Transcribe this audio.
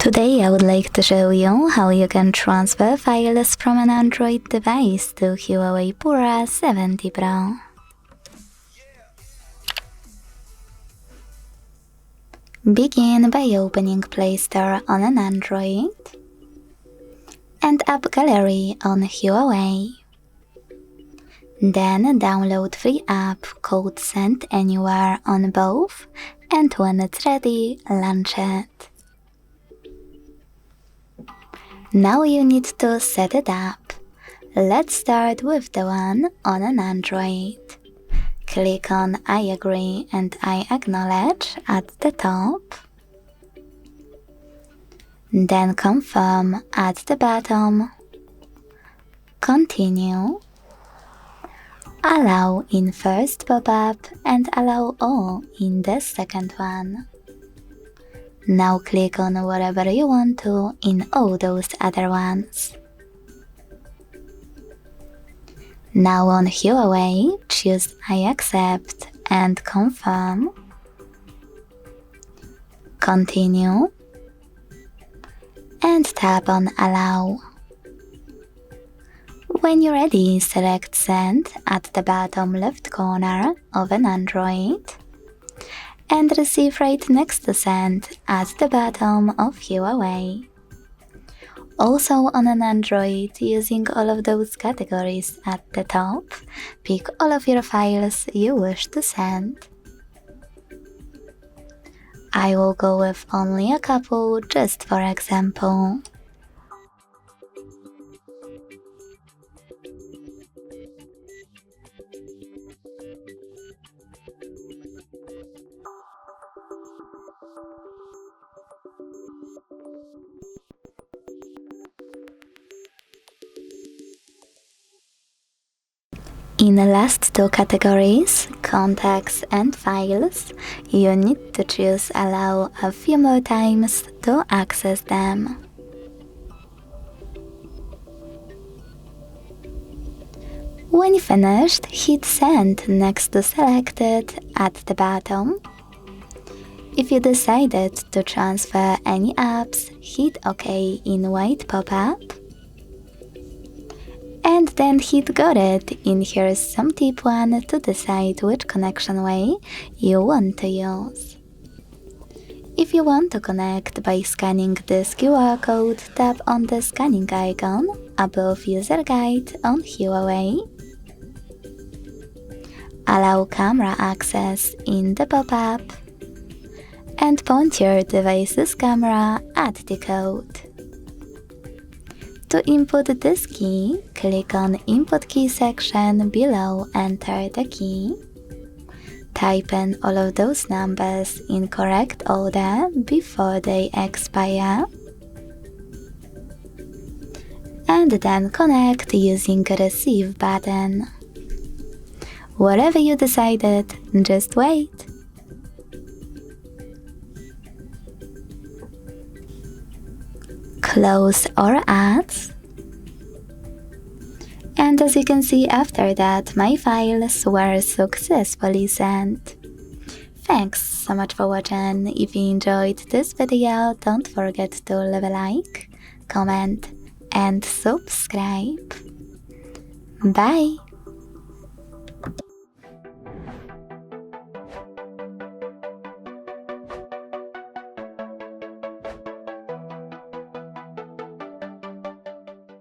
Today I would like to show you how you can transfer files from an Android device to HUAWEI Pura 70 Pro. Begin by opening Play Store on an Android and App Gallery on HUAWEI. Then download free app called Send Anywhere on both, and when it's ready, launch it. Now you need to set it up. Let's start with the one on an Android. Click on I agree and I acknowledge at the top. Then confirm at the bottom. Continue. Allow in first pop-up and allow all in the second one. Now click on whatever you want to in all those other ones. Now on HUAWEI, choose I accept and confirm. Continue. And tap on allow. When you're ready, select send at the bottom left corner of an Android and receive right next to send at the bottom of HUAWEI. Also on an Android, using all of those categories at the top, pick all of your files you wish to send. I will go with only a couple just for example. In the last two categories, contacts and files, you need to choose allow a few more times to access them. When finished, hit send next to selected at the bottom. If you decided to transfer any apps, hit OK in white pop-up. And then hit got it in Here's Some Tip 1 to decide which connection way you want to use. If you want to connect by scanning this QR code, tap on the scanning icon above User Guide on HUAWEI. Allow camera access in the pop-up and point your device's camera at the code. To input this key, click on Input Key section below, enter the key. Type in all of those numbers in correct order before they expire. And then connect using the Receive button. Whatever you decided, just wait. Close or ads. And as you can see, after that my files were successfully sent. Thanks so much for watching. If you enjoyed this video, don't forget to leave a like, comment and subscribe. Bye!